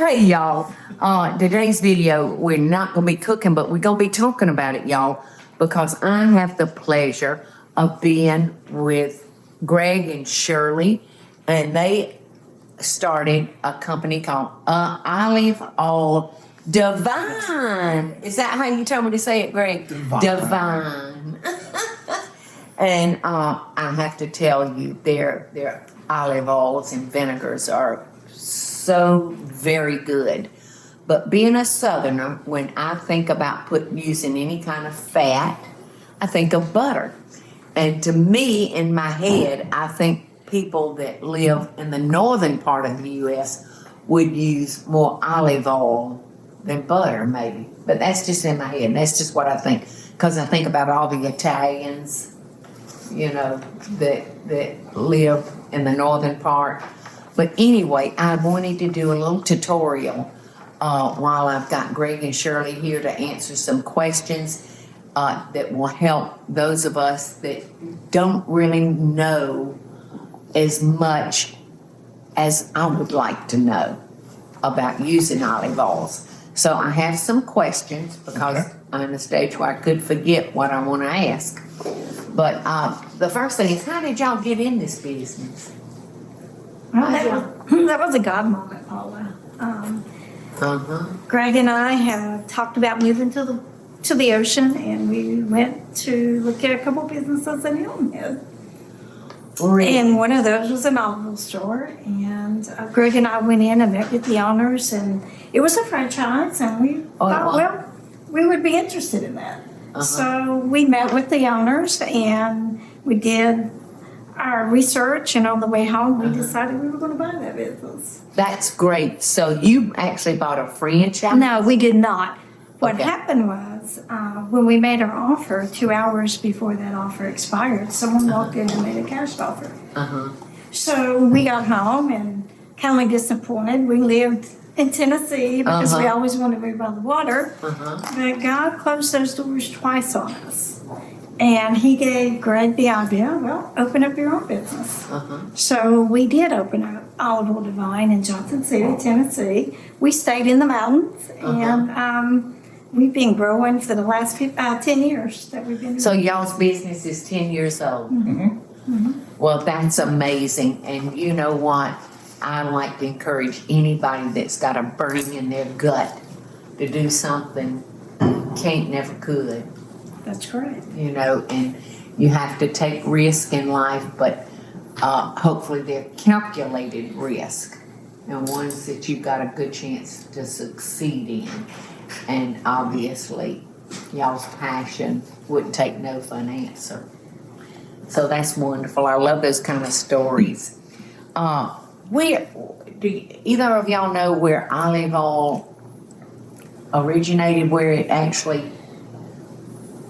Hey y'all, today's video, we're not gonna be cooking, but we're gonna be talking about it, y'all, because I have the pleasure of being with Greg and Shirley, and they started a company called Olive Oil Divine. Is that how you told me to say it, Greg? Divine. And I have to tell you, their olive oils and vinegars are so very good. But being a Southerner, when I think about using any kind of fat, I think of butter. And to me, in my head, I think people that live in the northern part of the U.S. would use more olive oil than butter, maybe. But that's just in my head. That's just what I think. Because I think about all the Italians, you know, that live in the northern part. But anyway, I wanted to do a little tutorial while I've got Greg and Shirley here to answer some questions that will help those of us that don't really know as much as I would like to know about using olive oils. So I have some questions because I'm in a stage where I could forget what I want to ask. But the first thing is, how did y'all get in this business? Well, that was a God moment, Paula. Greg and I have talked about moving to the ocean, and we went to look at a couple businesses in Hilton Head. Really? And one of those was an olive oil store, and Greg and I went in and met with the owners, and it was a franchise, and we thought, well, we would be interested in that. So we met with the owners, and we did our research, and on the way home, we decided we were going to buy that business. That's great. So you actually bought a franchise? No, we did not. What happened was, when we made our offer, 2 hours before that offer expired, someone walked in and made a cash offer. So we got home and kind of disappointed. We lived in Tennessee because we always wanted to move by the water. But God closed those doors twice on us. And he gave Greg the idea, well, open up your own business. So we did open up Olive Oil Divine in Johnson City, Tennessee. We stayed in the mountains, and we've been growing for the last 10 years that we've been. So y'all's business is 10 years old? Well, that's amazing. And you know what? I like to encourage anybody that's got a burning in their gut to do something can't, never could. That's correct. You know, and you have to take risk in life, but hopefully they're calculated risk and ones that you've got a good chance to succeed in. And obviously, y'all's passion wouldn't take no for an answer. So that's wonderful. I love those kind of stories. Where do either of y'all know where olive oil originated, where it actually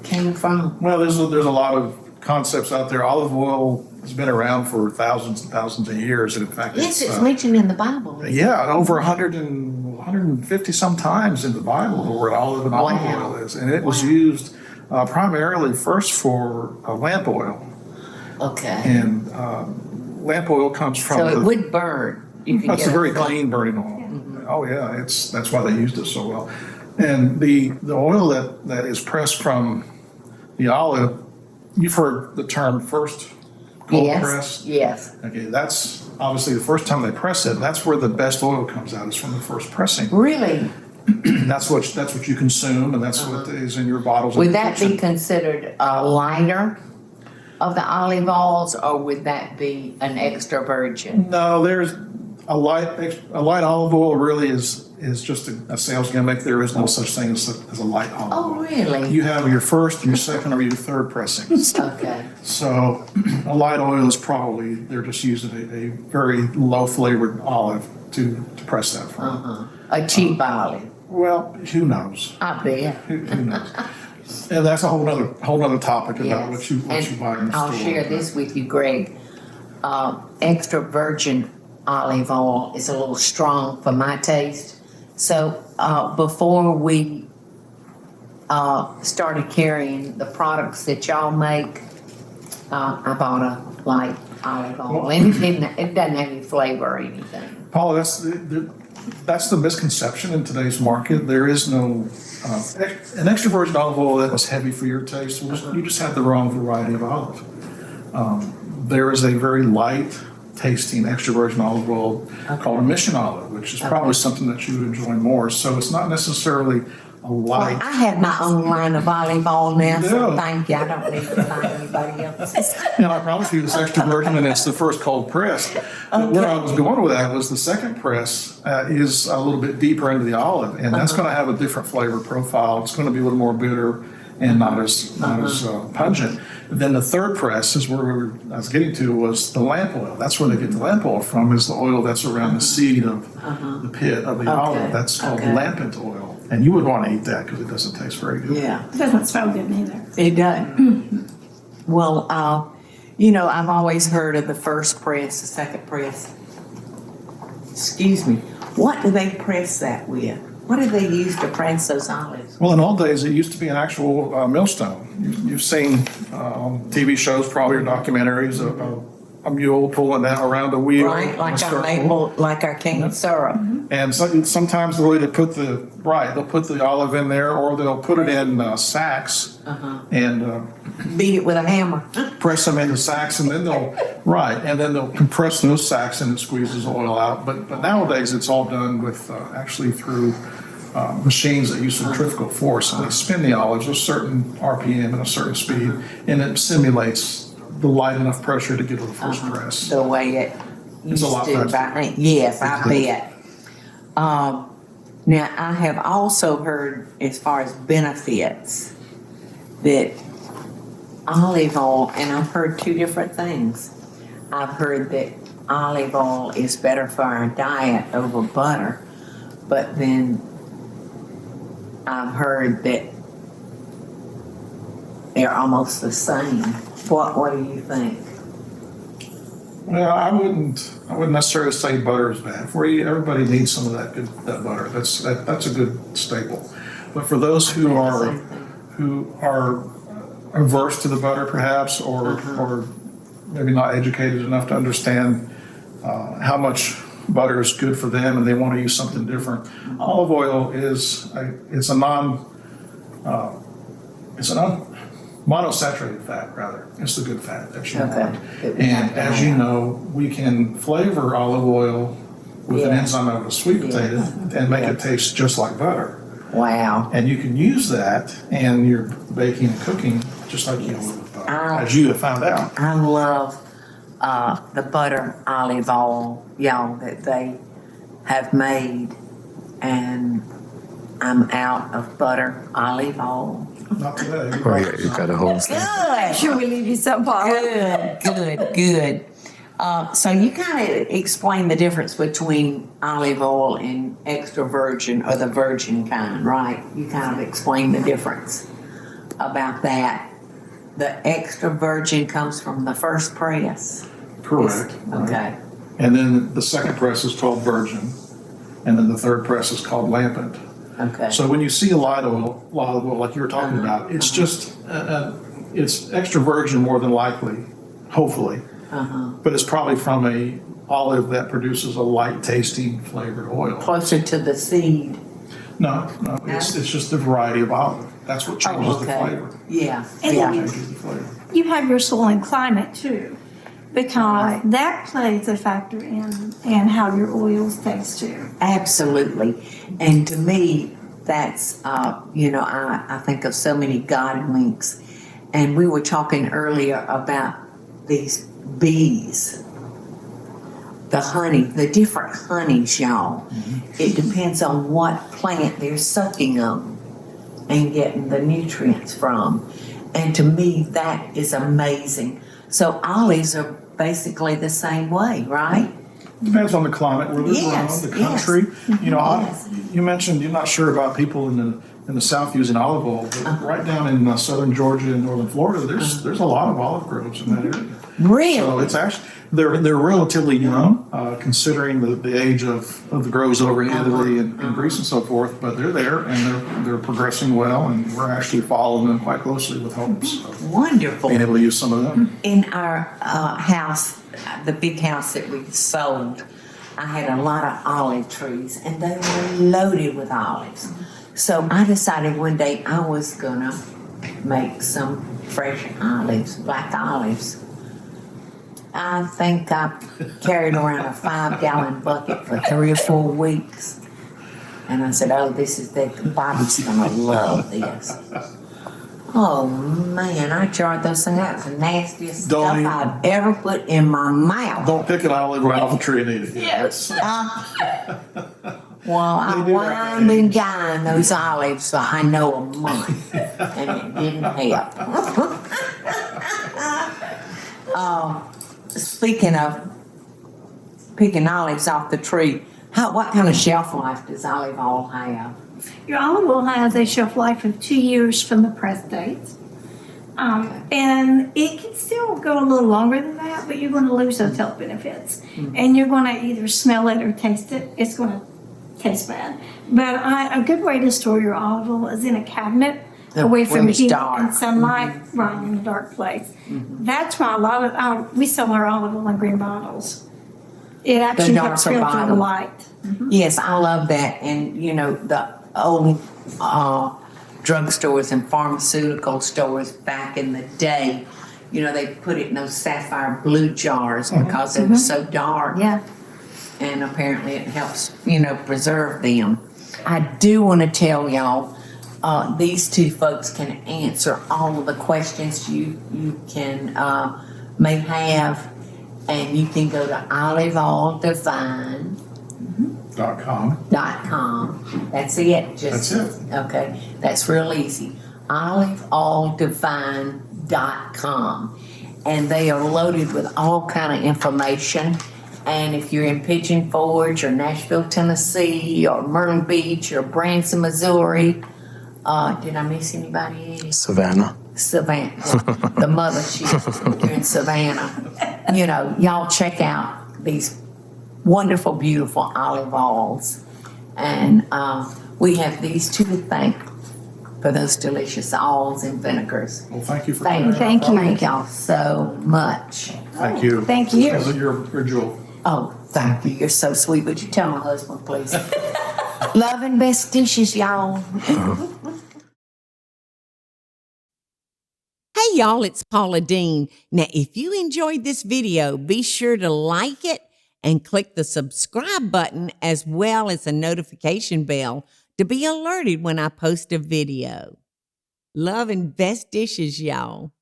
came from? Well, there's a lot of concepts out there. Olive oil has been around for thousands and thousands of years, and in fact, Yes, it's mentioned in the Bible. over 150 some times in the Bible the word olive and olive oil is, and it was used primarily first for lamp oil. Okay. And lamp oil comes from. So it would burn. That's a very clean burning oil. Oh yeah, that's why they used it so well. And the oil that is pressed from the olive, you've heard the term first cold press. Yes. Okay, that's obviously the first time they press it. That's where the best oil comes out, is from the first pressing. Really? That's what you consume, and that's what is in your bottles. Would that be considered a lighter of the olive oils, or would that be an extra virgin? No, there's a light olive oil really is just a sales gimmick. There is no such thing as a light olive oil. Oh, really? You have your first, your second, or your third pressings. Okay. So a light oil is probably, they're just using a very low flavored olive to press that from. A cheap olive. Well, who knows? I bet. Who knows? And that's a whole other topic about Yes. what you buy in the store. I'll share this with you, Greg. Extra virgin olive oil is a little strong for my taste. So before we started carrying the products that y'all make, I bought a light olive oil. And it doesn't have any flavor or anything. Paula, that's the misconception in today's market. There is no, an extra virgin olive oil that was heavy for your taste. You just had the wrong variety of olive. There is a very light tasting extra virgin olive oil called a mission olive, which is probably something that you would enjoy more. So it's not necessarily a light. I have my own line of olive oil now, so Yeah. thank you. I don't need to find anybody else's. And I promise you, it's extra virgin, and it's the first cold press. But where I was going with that was the second press is a little bit deeper into the olive, and that's going to have a different flavor profile. It's going to be a little more bitter and not as pungent. Then the third press is where I was getting to was the lamp oil. That's where they get the lamp oil from. Is the oil that's around the seed of the pit of the olive. That's called lampant oil. And you would want to eat that because it doesn't taste very good. Yeah, It doesn't smell good neither. it doesn't. Well, I've always heard of the first press, the second press. Excuse me. What do they press that with? What do they use to press those olives? Well, in old days, it used to be an actual millstone. You've seen on TV shows, probably or documentaries, a mule pulling that around a wheel. Right, in a like our circle. maple, like our cane syrup. And sometimes the way they they'll put the olive in there, or they'll put it in sacks and Beat it with a hammer. press them into sacks, and then they'll compress those sacks and it squeezes oil out. But nowadays it's all done with actually through machines that use centrifugal force, and they spin the olives a certain RPM and a certain speed, and it simulates the light enough pressure to get to the first press. The way it It's used a lot to. faster. Yes, I bet. Now, I have also heard, as far as benefits, that olive oil, and I've heard two different things. I've heard that olive oil is better for our diet over butter, but then I've heard that they're almost the same. What do you think? Well, I wouldn't necessarily say butter is bad for you. Everybody needs some of that butter. That's a good staple. But for those who are averse to the butter, perhaps, or maybe not educated enough to understand how much butter is good for them, and they want to use something different, olive oil is a monosaturated fat, rather. It's the good fat that you want. And as you know, we can flavor olive oil with an enzyme of a sweet potato and make it taste just like butter. Wow. And you can use that in your baking and cooking just like you would with butter, as you have found out. I love the butter olive oil, y'all, that they have made, and I'm out of butter olive oil. Not today. Oh, yeah, you got a whole thing. Good. Should we leave you some, Paula? Good. So you kind of explain the difference between olive oil and extra virgin, or the virgin kind, right? You kind of explain the difference about that. The extra virgin comes from the first press. Correct. Okay. And then the second press is called virgin, and then the third press is called lampant. Okay. So when you see a light oil like you were talking about, it's just it's extra virgin more than likely, hopefully, but it's probably from a olive that produces a light tasting flavored oil. Closer to the seed. No, it's just the variety of olive. That's what changes the flavor. Yeah. And Yeah. Changes the flavor. You have your soil and climate too, because that plays a factor in how your oils taste too. Absolutely. And to me, that's, I think of so many garden links. And we were talking earlier about these bees, the honey, the different honeys, y'all. It depends on what plant they're sucking on and getting the nutrients from. And to me, that is amazing. So olives are basically the same way, right? Depends on the climate where they're Yes, grown, the country. Yes. You mentioned you're not sure about people in the South using olive oil, but right down in southern Georgia and northern Florida, there's a lot of olive groves in that area. Really? So it's actually they're relatively young, considering the age of the groves over in Italy and Greece and so forth. But they're there and they're progressing well, and we're actually following them quite closely with hopes of Wonderful. being able to use some of them. In our house, the big house that we sold, I had a lot of olive trees, and they were loaded with olives. So I decided one day I was gonna make some fresh olives, black olives. I think I carried around a 5-gallon bucket for 3 or 4 weeks. And I said, oh, Bobby's gonna love this. Oh man, I jarred those things out. It's the nastiest stuff I've ever put in my mouth. Don't pick an olive right off a tree and eat it. Yes. Well, I whined and dined those olives for I know a month, and it didn't help. Speaking of picking olives off the tree, what kind of shelf life does olive oil have? Your olive oil has a shelf life of 2 years from the press date. And it can still go a little longer than that, but you're going to lose those health benefits. Mm-hmm. And you're going to either smell it or taste it. It's going to taste bad. But a good way to store your olive oil is in a cabinet away from heat and sunlight, right, in a dark place. Mm-hmm. That's why a lot of, we sell our olive oil in green bottles. It actually helps filter the light. Mm-hmm. Yes, I love that. And, the old drugstores and pharmaceutical stores back in the day, they put it in those sapphire blue jars because it was so dark. Yeah. And apparently it helps, preserve them. I do want to tell y'all, these two folks can answer all of the questions you can may have, and you can go to oliveoildivine.com. That's it. That's it. Okay, that's real easy. oliveoildivine.com, and they are loaded with all kind of information. And if you're in Pigeon Forge or Nashville, Tennessee, or Myrtle Beach or Branson, Missouri, did I miss anybody? Savannah. The mothership. You're in Savannah. Y'all check out these wonderful, beautiful olive oils. And we have these two to thank for those delicious oils and vinegars. Well, thank you for Thank you. Thank y'all so much. Thank you. Thank you. As your jewel. Oh, thank you. You're so sweet. Would you tell my husband, please? Love and best dishes, y'all. Hey y'all, it's Paula Deen. Now, if you enjoyed this video, be sure to like it and click the subscribe button as well as the notification bell to be alerted when I post a video. Love and best dishes, y'all.